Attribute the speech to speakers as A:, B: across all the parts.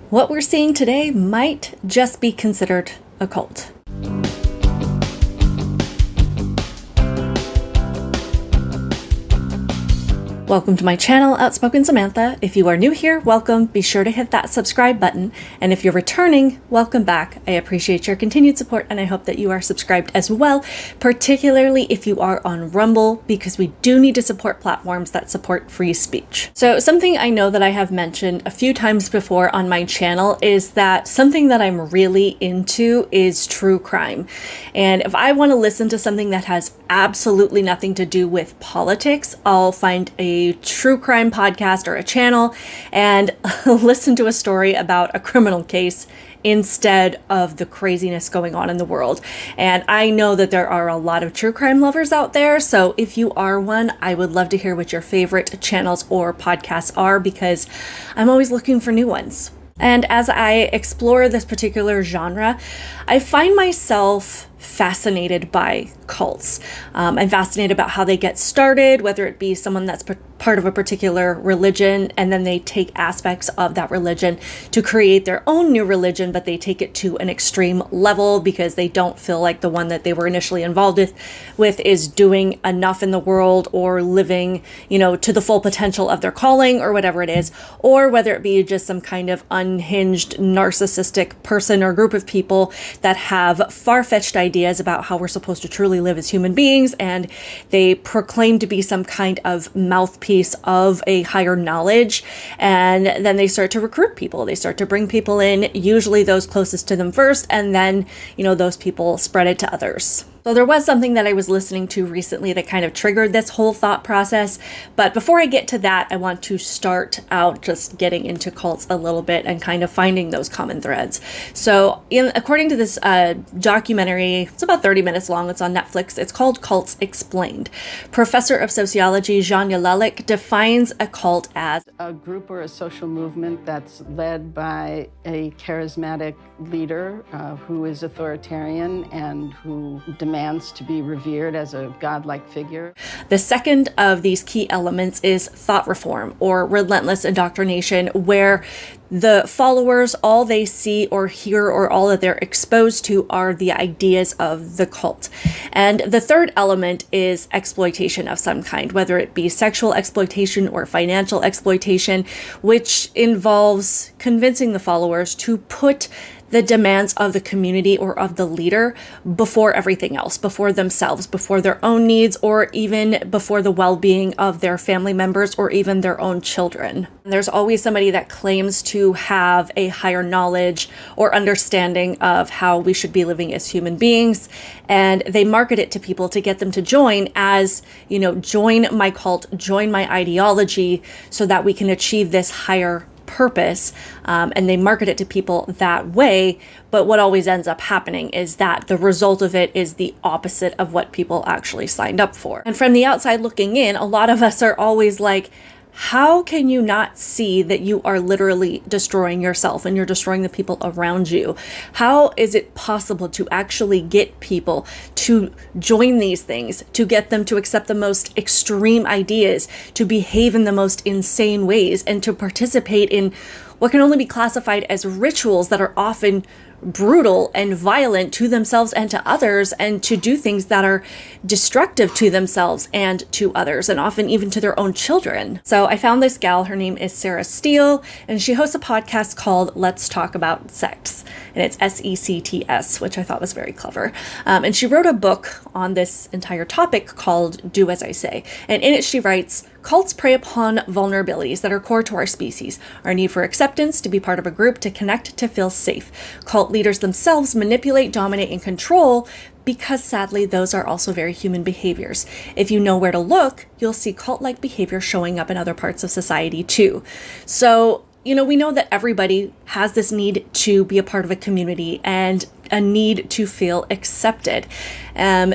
A: What we're seeing today might just be considered a cult. Welcome to my channel, Outspoken Samantha. If you are new here, welcome. Be sure to hit that subscribe button. And if you're returning, welcome back. I appreciate your continued support and I hope that you are subscribed as well, particularly if you are on Rumble, because we do need to support platforms that support free speech. So something I know that I have mentioned a few times before on my channel is that something that I'm really into is true crime. And if I want to listen to something that has absolutely nothing to do with politics, I'll find a true crime podcast or a channel and listen to a story about a criminal case instead of the craziness going on in the world. And I know that there are a lot of true crime lovers out there. So if you are one, I would love to hear what your favorite channels or podcasts are, because I'm always looking for new ones. And as I explore this particular genre, I find myself fascinated by cults. I'm fascinated about how they get started, whether it be someone that's part of a particular religion and then they take aspects of that religion to create their own new religion, but they take it to an extreme level because they don't feel like the one that they were initially involved with is doing enough in the world or living, to the full potential of their calling or whatever it is, or whether it be just some kind of unhinged narcissistic person or group of people that have far-fetched ideas about how we're supposed to truly live as human beings, and they proclaim to be some kind of mouthpiece of a higher knowledge, and then they start to recruit people. They start to bring people in, usually those closest to them first, and then, those people spread it to others. So there was something that I was listening to recently that kind of triggered this whole thought process. But before I get to that, I want to start out just getting into cults a little bit and kind of finding those common threads. So according to this documentary, it's about 30 minutes long. It's on Netflix. It's called Cults Explained. Professor of Sociology Jean Yalalik defines a cult as
B: a group or a social movement that's led by a charismatic leader who is authoritarian and who demands to be revered as a godlike figure.
A: The second of these key elements is thought reform or relentless indoctrination, where the followers, all they see or hear or all that they're exposed to are the ideas of the cult. And the third element is exploitation of some kind, whether it be sexual exploitation or financial exploitation, which involves convincing the followers to put the demands of the community or of the leader before everything else, before themselves, before their own needs, or even before the well-being of their family members or even their own children. And there's always somebody that claims to have a higher knowledge or understanding of how we should be living as human beings, and they market it to people to get them to join as, join my cult, join my ideology, so that we can achieve this higher purpose, and they market it to people that way. But what always ends up happening is that the result of it is the opposite of what people actually signed up for. And from the outside looking in, a lot of us are always like, how can you not see that you are literally destroying yourself and you're destroying the people around you? How is it possible to actually get people to join these things, to get them to accept the most extreme ideas, to behave in the most insane ways, and to participate in what can only be classified as rituals that are often brutal and violent to themselves and to others, and to do things that are destructive to themselves and to others, and often even to their own children. So I found this gal, her name is Sarah Steele, and she hosts a podcast called Let's Talk About Sex, and it's SECTS, which I thought was very clever. And she wrote a book on this entire topic called Do As I Say. And in it she writes, cults prey upon vulnerabilities that are core to our species, our need for acceptance, to be part of a group, to connect, to feel safe. Cult leaders themselves manipulate, dominate, and control because sadly, those are also very human behaviors. If you know where to look, you'll see cult-like behavior showing up in other parts of society too. So, we know that everybody has this need to be a part of a community and a need to feel accepted.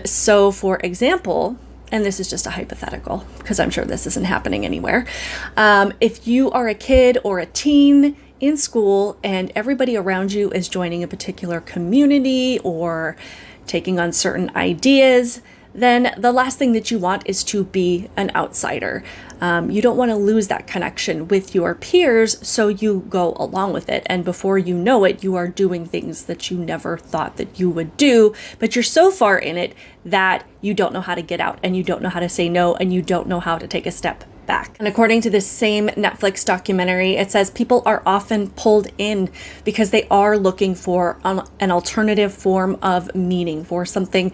A: So for example, and this is just a hypothetical because I'm sure this isn't happening anywhere. If you are a kid or a teen in school and everybody around you is joining a particular community or taking on certain ideas, then the last thing that you want is to be an outsider. You don't want to lose that connection with your peers, so you go along with it. And before you know it, you are doing things that you never thought that you would do, but you're so far in it that you don't know how to get out, and you don't know how to say no, and you don't know how to take a step back. And according to this same Netflix documentary, it says people are often pulled in because they are looking for an alternative form of meaning, for something,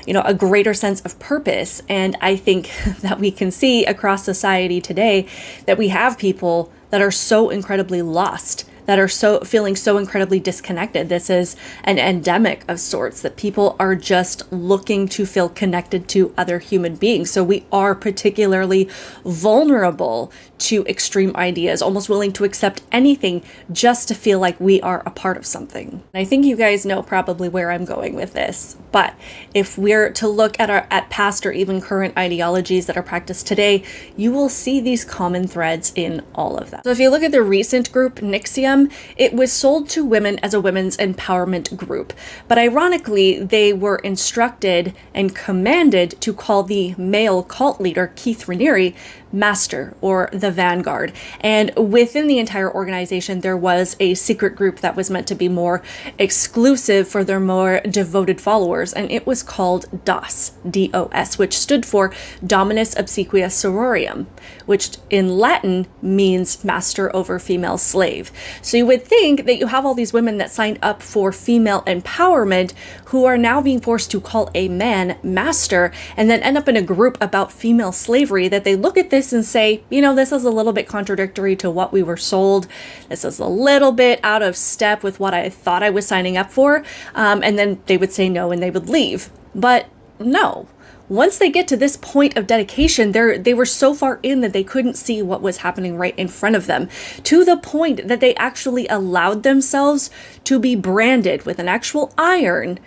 A: a greater sense of purpose. And I think that we can see across society today that we have people that are so incredibly lost, that are feeling so incredibly disconnected. This is an endemic of sorts, that people are just looking to feel connected to other human beings. So we are particularly vulnerable to extreme ideas, almost willing to accept anything just to feel like we are a part of something. And I think you guys know probably where I'm going with this, but if we're to look at past or even current ideologies that are practiced today, you will see these common threads in all of them. So if you look at the recent group NXVIM, it was sold to women as a women's empowerment group, but ironically, they were instructed and commanded to call the male cult leader, Keith Raniere, Master, or the Vanguard. And within the entire organization, there was a secret group that was meant to be more exclusive for their more devoted followers, and it was called DOS, D-O-S, which stood for Dominus Obsequia Sororium, which in Latin means master over female slave. So you would think that you have all these women that signed up for female empowerment who are now being forced to call a man master, and then end up in a group about female slavery, that they look at this and say, this is a little bit contradictory to what we were sold. This is a little bit out of step with what I thought I was signing up for. And then they would say no and they would leave. But no. Once they get to this point of dedication, they were so far in that they couldn't see what was happening right in front of them, to the point that they actually allowed themselves to be branded with an actual iron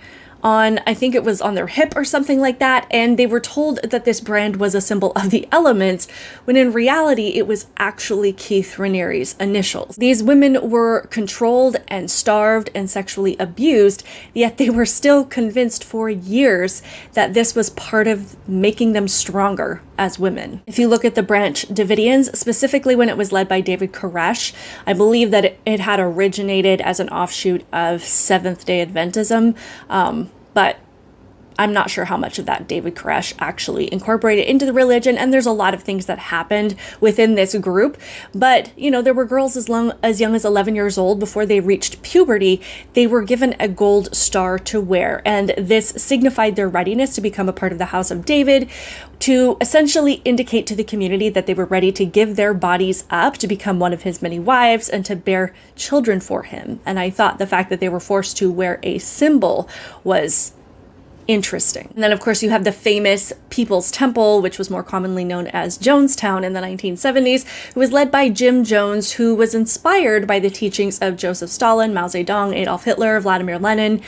A: on, I think it was on their hip or something like that, and they were told that this brand was a symbol of the elements, when in reality it was actually Keith Raniere's initials. These women were controlled and starved and sexually abused, yet they were still convinced for years that this was part of making them stronger as women. If you look at the Branch Davidians, specifically when it was led by David Koresh, I believe that it had originated as an offshoot of Seventh-day Adventism, but I'm not sure how much of that David Koresh actually incorporated into the religion, and there's a lot of things that happened within this group. But, there were girls as young as 11 years old before they reached puberty. They were given a gold star to wear, and this signified their readiness to become a part of the House of David, to essentially indicate to the community that they were ready to give their bodies up to become one of his many wives and to bear children for him. And I thought the fact that they were forced to wear a symbol was interesting. And then, of course, you have the famous People's Temple, which was more commonly known as Jonestown in the 1970s, who was led by Jim Jones, who was inspired by the teachings of Joseph Stalin, Mao Zedong, Adolf Hitler, Vladimir Lenin,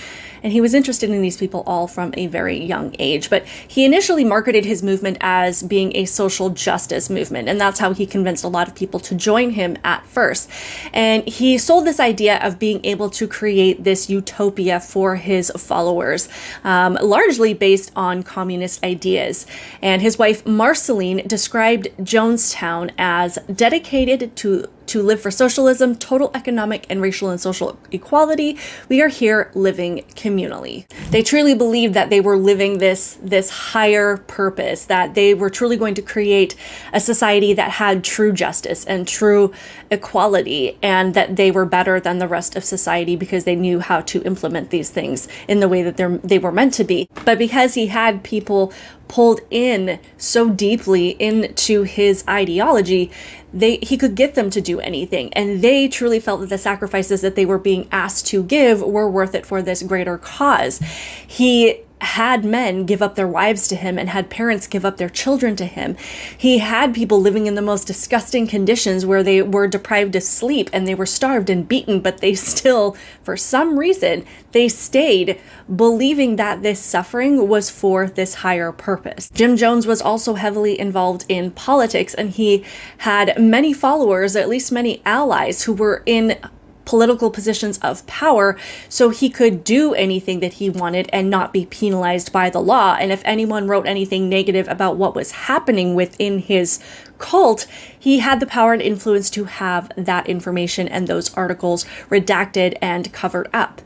A: and he was interested in these people all from a very young age. But he initially marketed his movement as being a social justice movement, and that's how he convinced a lot of people to join him at first. And he sold this idea of being able to create this utopia for his followers, largely based on communist ideas. And his wife, Marceline, described Jonestown as dedicated to live for socialism, total economic and racial and social equality. We are here living communally. They truly believed that they were living this higher purpose, that they were truly going to create a society that had true justice and true equality, and that they were better than the rest of society because they knew how to implement these things in the way that they were meant to be. But because he had people pulled in so deeply into his ideology, he could get them to do anything, and they truly felt that the sacrifices that they were being asked to give were worth it for this greater cause. He had men give up their wives to him and had parents give up their children to him. He had people living in the most disgusting conditions where they were deprived of sleep and they were starved and beaten, but they still, for some reason, they stayed believing that this suffering was for this higher purpose. Jim Jones was also heavily involved in politics, and he had many followers, at least many allies, who were in political positions of power, so he could do anything that he wanted and not be penalized by the law. And if anyone wrote anything negative about what was happening within his cult, he had the power and influence to have that information and those articles redacted and covered up.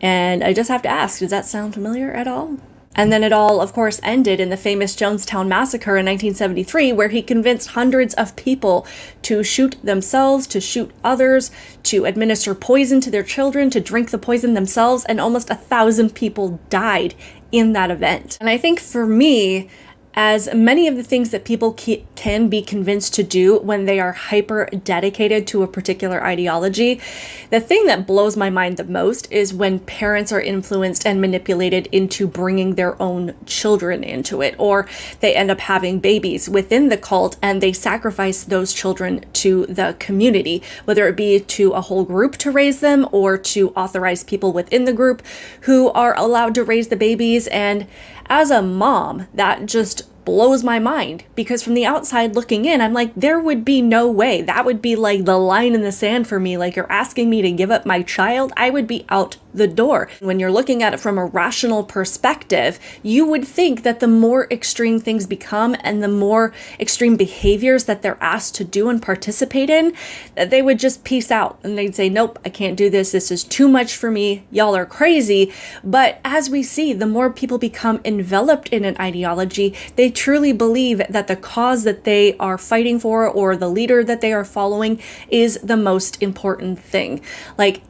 A: And I just have to ask, does that sound familiar at all? And then it all, of course, ended in the famous Jonestown massacre in 1973, where he convinced hundreds of people to shoot themselves, to shoot others, to administer poison to their children, to drink the poison themselves, and almost 1,000 people died in that event. And I think for me, as many of the things that people can be convinced to do when they are hyper dedicated to a particular ideology, the thing that blows my mind the most is when parents are influenced and manipulated into bringing their own children into it, or they end up having babies within the cult and they sacrifice those children to the community, whether it be to a whole group to raise them or to authorize people within the group who are allowed to raise the babies. And as a mom, that just blows my mind, because from the outside looking in, I'm like, there would be no way. That would be like the line in the sand for me. Like, you're asking me to give up my child? I would be out the door. When you're looking at it from a rational perspective, you would think that the more extreme things become and the more extreme behaviors that they're asked to do and participate in, that they would just peace out and they'd say, nope, I can't do this. This is too much for me. Y'all are crazy. But as we see, the more people become enveloped in an ideology, they truly believe that the cause that they are fighting for or the leader that they are following is the most important thing. Like,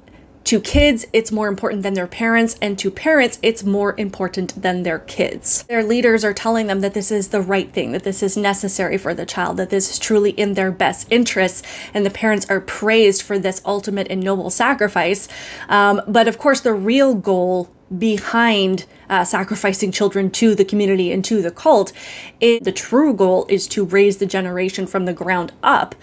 A: to kids, it's more important than their parents, and to parents, it's more important than their kids. Their leaders are telling them that this is the right thing, that this is necessary for the child, that this is truly in their best interests, and the parents are praised for this ultimate and noble sacrifice. But of course, the real goal behind sacrificing children to the community and to the cult, the true goal is to raise the generation from the ground up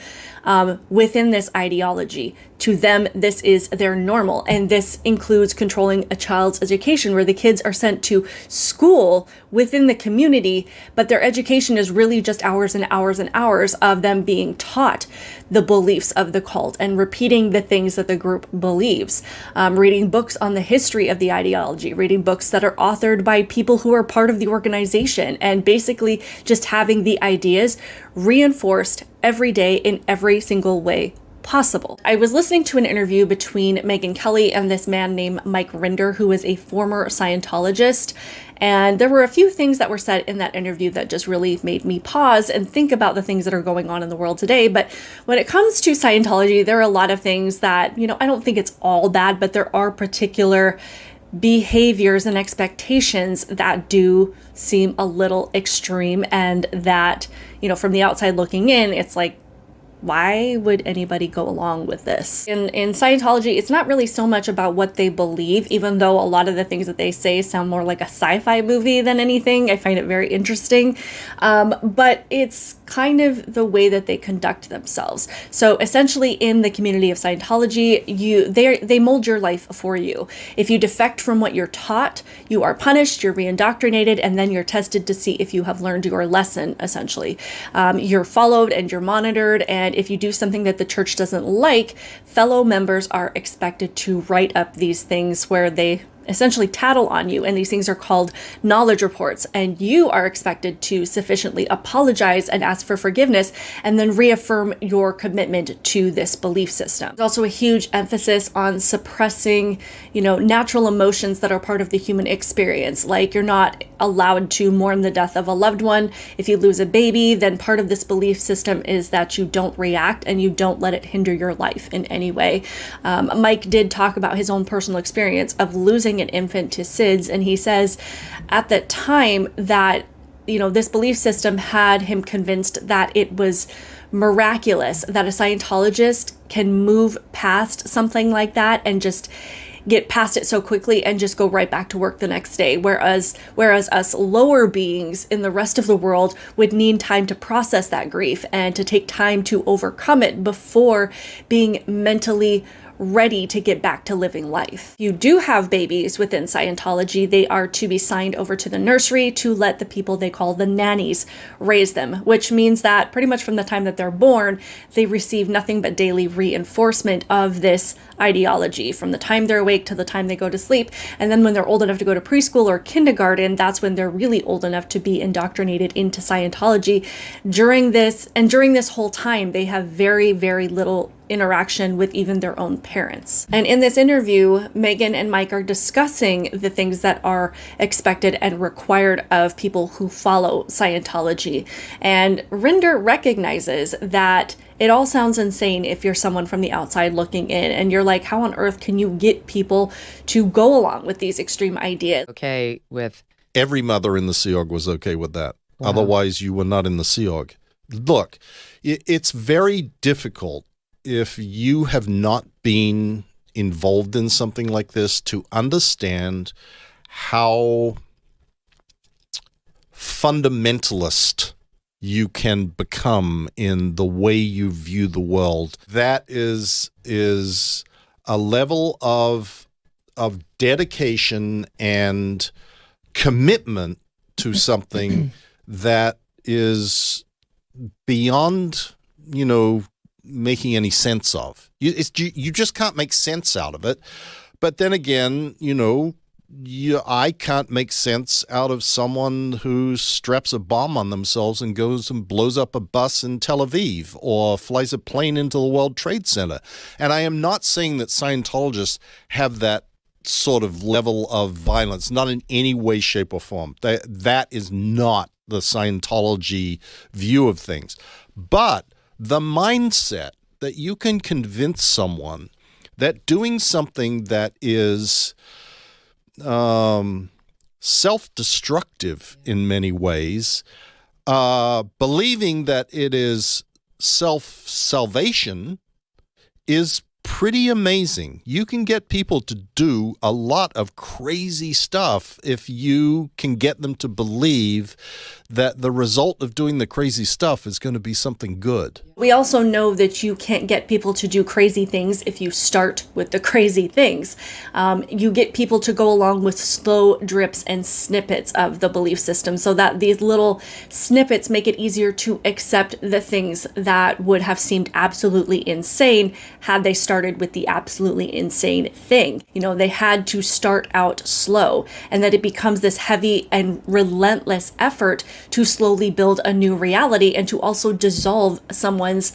A: within this ideology. To them, this is their normal, and this includes controlling a child's education, where the kids are sent to school within the community, but their education is really just hours and hours and hours of them being taught the beliefs of the cult and repeating the things that the group believes, reading books on the history of the ideology, reading books that are authored by people who are part of the organization, and basically just having the ideas reinforced every day in every single way possible. I was listening to an interview between Megyn Kelly and this man named Mike Rinder, who is a former Scientologist. And there were a few things that were said in that interview that just really made me pause and think about the things that are going on in the world today. But when it comes to Scientology, there are a lot of things that, I don't think it's all bad, but there are particular behaviors and expectations that do seem a little extreme, and that, from the outside looking in, it's like, why would anybody go along with this? In Scientology, it's not really so much about what they believe, even though a lot of the things that they say sound more like a sci-fi movie than anything. I find it very interesting. But it's kind of the way that they conduct themselves. So essentially, in the community of Scientology, they mold your life for you. If you defect from what you're taught, you are punished, you're reindoctrinated, and then you're tested to see if you have learned your lesson, essentially. You're followed and you're monitored, and if you do something that the church doesn't like, fellow members are expected to write up these things where they essentially tattle on you, and these things are called knowledge reports, and you are expected to sufficiently apologize and ask for forgiveness and then reaffirm your commitment to this belief system. There's also a huge emphasis on suppressing, natural emotions that are part of the human experience. Like, you're not allowed to mourn the death of a loved one. If you lose a baby, then part of this belief system is that you don't react and you don't let it hinder your life in any way. Mike did talk about his own personal experience of losing an infant to SIDS, and he says at that time that this belief system had him convinced that it was miraculous that a Scientologist can move past something like that and just get past it so quickly and just go right back to work the next day, whereas us lower beings in the rest of the world would need time to process that grief and to take time to overcome it before being mentally ready to get back to living life. If you do have babies within Scientology, they are to be signed over to the nursery to let the people they call the nannies raise them, which means that pretty much from the time that they're born, they receive nothing but daily reinforcement of this ideology from the time they're awake to the time they go to sleep. And then when they're old enough to go to preschool or kindergarten, that's when they're really old enough to be indoctrinated into Scientology. During this whole time, they have very, very little interaction with even their own parents. And in this interview, Megan and Mike are discussing the things that are expected and required of people who follow Scientology. And Rinder recognizes that it all sounds insane if you're someone from the outside looking in and you're like, how on earth can you get people to go along with these extreme ideas?
C: Okay with
D: every mother in the Sea Org was okay with that.
C: Wow.
D: Otherwise, you were not in the Sea Org. Look, it's very difficult if you have not been involved in something like this to understand how fundamentalist you can become in the way you view the world. That is a level of dedication and commitment to something that is beyond, making any sense of. You just can't make sense out of it. But then again, I can't make sense out of someone who straps a bomb on themselves and goes and blows up a bus in Tel Aviv or flies a plane into the World Trade Center. And I am not saying that Scientologists have that sort of level of violence, not in any way, shape, or form. That is not the Scientology view of things. But the mindset that you can convince someone that doing something that is self-destructive in many ways, believing that it is self-salvation is pretty amazing. You can get people to do a lot of crazy stuff if you can get them to believe that the result of doing the crazy stuff is going to be something good.
A: We also know that you can't get people to do crazy things if you start with the crazy things. You get people to go along with slow drips and snippets of the belief system so that these little snippets make it easier to accept the things that would have seemed absolutely insane had they started with the absolutely insane thing. They had to start out slow, and that it becomes this heavy and relentless effort to slowly build a new reality and to also dissolve someone's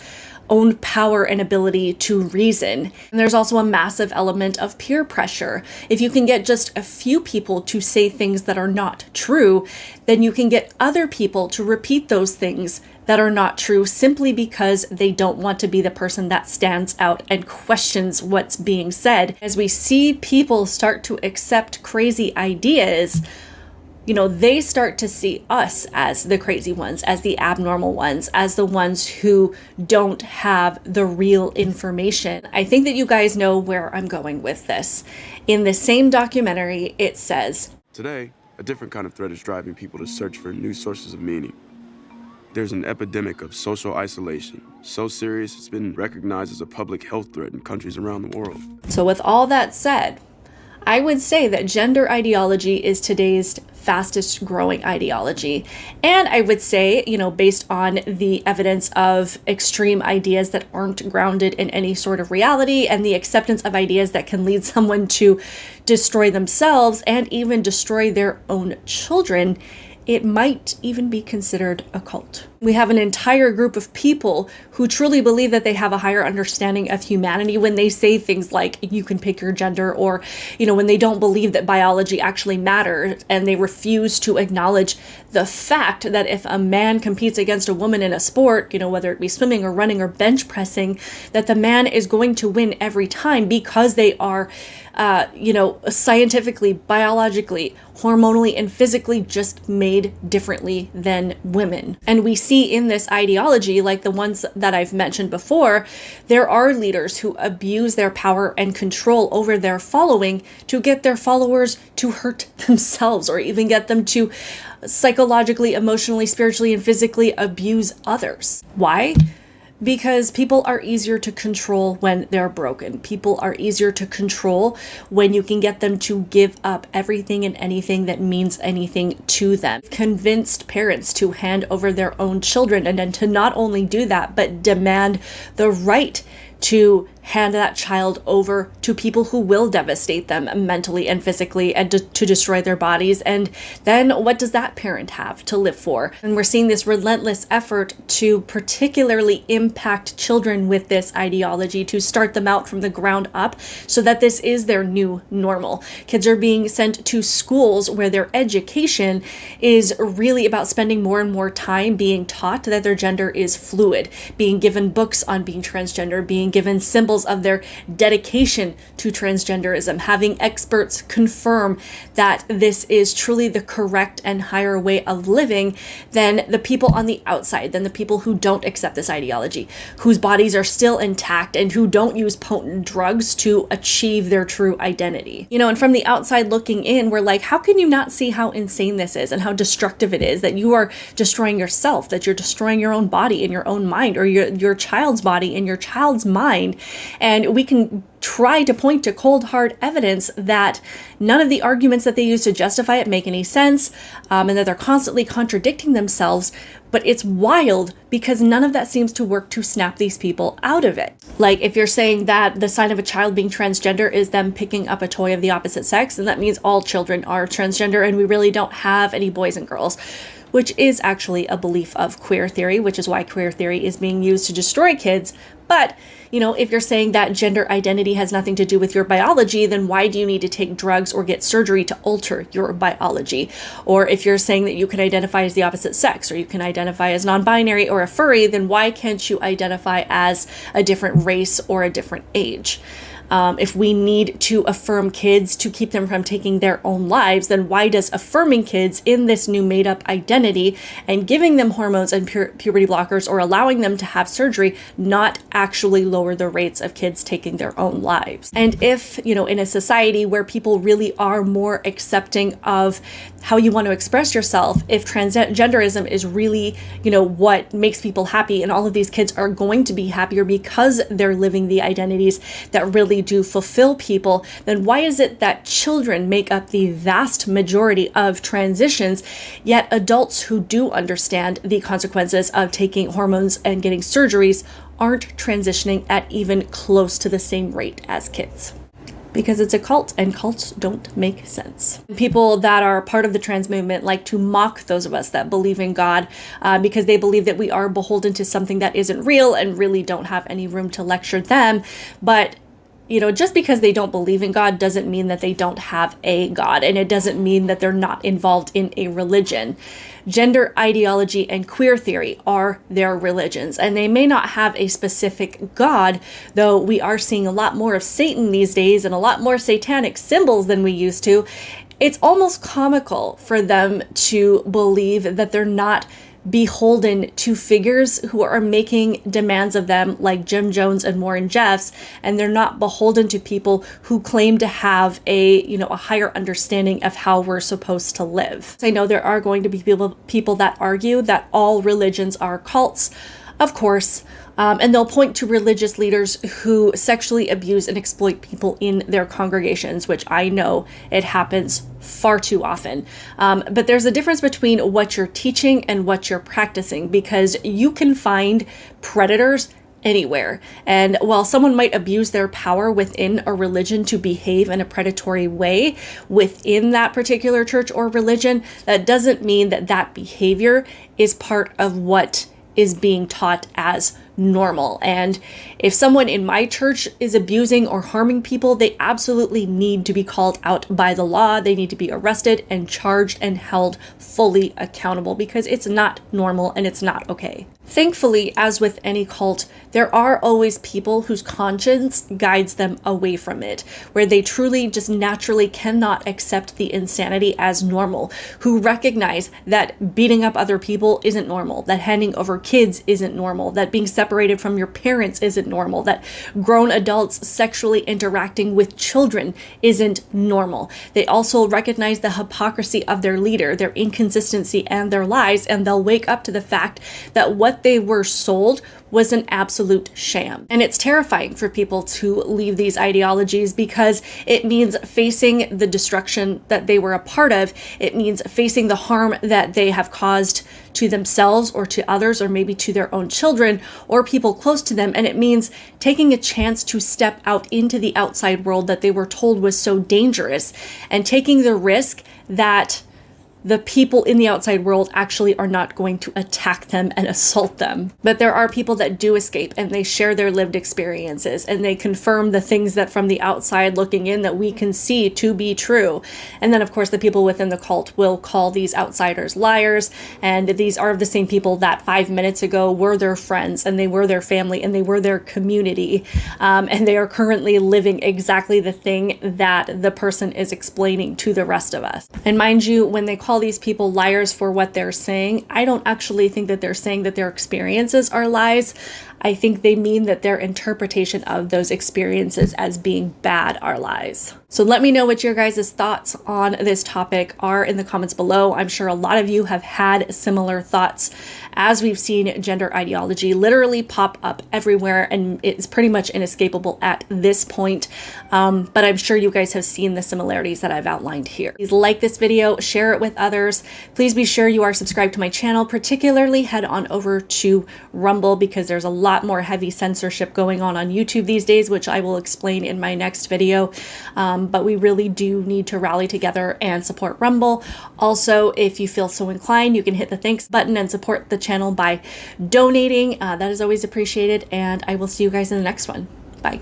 A: own power and ability to reason. And there's also a massive element of peer pressure. If you can get just a few people to say things that are not true, then you can get other people to repeat those things that are not true simply because they don't want to be the person that stands out and questions what's being said. As we see people start to accept crazy ideas, they start to see us as the crazy ones, as the abnormal ones, as the ones who don't have the real information. I think that you guys know where I'm going with this. In the same documentary, it says,
E: "Today, a different kind of threat is driving people to search for new sources of meaning. There's an epidemic of social isolation, so serious it's been recognized as a public health threat in countries around the world."
A: So with all that said, I would say that gender ideology is today's fastest growing ideology. And I would say, based on the evidence of extreme ideas that aren't grounded in any sort of reality and the acceptance of ideas that can lead someone to destroy themselves and even destroy their own children, it might even be considered a cult. We have an entire group of people who truly believe that they have a higher understanding of humanity when they say things like, you can pick your gender, or, when they don't believe that biology actually matters, and they refuse to acknowledge the fact that if a man competes against a woman in a sport, whether it be swimming or running or bench pressing, that the man is going to win every time because they are scientifically, biologically, hormonally, and physically just made differently than women. And we see in this ideology, like the ones that I've mentioned before, there are leaders who abuse their power and control over their following to get their followers to hurt themselves or even get them to psychologically, emotionally, spiritually, and physically abuse others. Why? Because people are easier to control when they're broken. People are easier to control when you can get them to give up everything and anything that means anything to them. Convinced parents to hand over their own children, and then to not only do that, but demand the right to hand that child over to people who will devastate them mentally and physically, and to destroy their bodies. And then what does that parent have to live for? And we're seeing this relentless effort to particularly impact children with this ideology, to start them out from the ground up so that this is their new normal. Kids are being sent to schools where their education is really about spending more and more time being taught that their gender is fluid, being given books on being transgender, being given symbols of their dedication to transgenderism, having experts confirm that this is truly the correct and higher way of living than the people on the outside, than the people who don't accept this ideology, whose bodies are still intact and who don't use potent drugs to achieve their true identity. And from the outside looking in, we're like, how can you not see how insane this is and how destructive it is, that you are destroying yourself, that you're destroying your own body and your own mind, or your child's body and your child's mind. And we can try to point to cold, hard evidence that none of the arguments that they use to justify it make any sense, and that they're constantly contradicting themselves. But it's wild because none of that seems to work to snap these people out of it. Like, if you're saying that the sign of a child being transgender is them picking up a toy of the opposite sex, then that means all children are transgender and we really don't have any boys and girls, which is actually a belief of queer theory, which is why queer theory is being used to destroy kids. But, if you're saying that gender identity has nothing to do with your biology, then why do you need to take drugs or get surgery to alter your biology? Or if you're saying that you can identify as the opposite sex, or you can identify as non-binary or a furry, then why can't you identify as a different race or a different age? If we need to affirm kids to keep them from taking their own lives, then why does affirming kids in this new made-up identity and giving them hormones and puberty blockers or allowing them to have surgery not actually lower the rates of kids taking their own lives? And if, in a society where people really are more accepting of how you want to express yourself, if transgenderism is really, what makes people happy, and all of these kids are going to be happier because they're living the identities that really do fulfill people, then why is it that children make up the vast majority of transitions, yet adults who do understand the consequences of taking hormones and getting surgeries aren't transitioning at even close to the same rate as kids? Because it's a cult, and cults don't make sense. People that are part of the trans movement like to mock those of us that believe in God, because they believe that we are beholden to something that isn't real and really don't have any room to lecture them. But just because they don't believe in God doesn't mean that they don't have a God, and it doesn't mean that they're not involved in a religion. Gender ideology and queer theory are their religions, and they may not have a specific God, though we are seeing a lot more of Satan these days and a lot more satanic symbols than we used to. It's almost comical for them to believe that they're not beholden to figures who are making demands of them, like Jim Jones and Warren Jeffs, and they're not beholden to people who claim to have a higher understanding of how we're supposed to live. I know there are going to be people that argue that all religions are cults, of course, and they'll point to religious leaders who sexually abuse and exploit people in their congregations, which I know it happens far too often. But there's a difference between what you're teaching and what you're practicing, because you can find predators anywhere. And while someone might abuse their power within a religion to behave in a predatory way within that particular church or religion, that doesn't mean that that behavior is part of what is being taught as normal. And if someone in my church is abusing or harming people, they absolutely need to be called out by the law. They need to be arrested and charged and held fully accountable, because it's not normal and it's not okay. Thankfully, as with any cult, there are always people whose conscience guides them away from it, where they truly just naturally cannot accept the insanity as normal, who recognize that beating up other people isn't normal, that handing over kids isn't normal, that being separated from your parents isn't normal, that grown adults sexually interacting with children isn't normal. They also recognize the hypocrisy of their leader, their inconsistency, and their lies, and they'll wake up to the fact that what what they were sold was an absolute sham. And it's terrifying for people to leave these ideologies because it means facing the destruction that they were a part of. It means facing the harm that they have caused to themselves or to others, or maybe to their own children or people close to them. And it means taking a chance to step out into the outside world that they were told was so dangerous, and taking the risk that the people in the outside world actually are not going to attack them and assault them. But there are people that do escape, and they share their lived experiences, and they confirm the things that from the outside looking in that we can see to be true. And then of course the people within the cult will call these outsiders liars, and these are the same people that 5 minutes ago were their friends, and they were their family, and they were their community, and they are currently living exactly the thing that the person is explaining to the rest of us. And mind you, when they call these people liars for what they're saying, I don't actually think that they're saying that their experiences are lies. I think they mean that their interpretation of those experiences as being bad are lies. So let me know what your guys' thoughts on this topic are in the comments below. I'm sure a lot of you have had similar thoughts, as we've seen gender ideology literally pop up everywhere, and it's pretty much inescapable at this point. But I'm sure you guys have seen the similarities that I've outlined here. Please like this video, share it with others. Please be sure you are subscribed to my channel, particularly head on over to Rumble, because there's a lot more heavy censorship going on YouTube these days, which I will explain in my next video. But we really do need to rally together and support Rumble. Also, if you feel so inclined, you can hit the thanks button and support the channel by donating. That is always appreciated, and I will see you guys in the next one. Bye.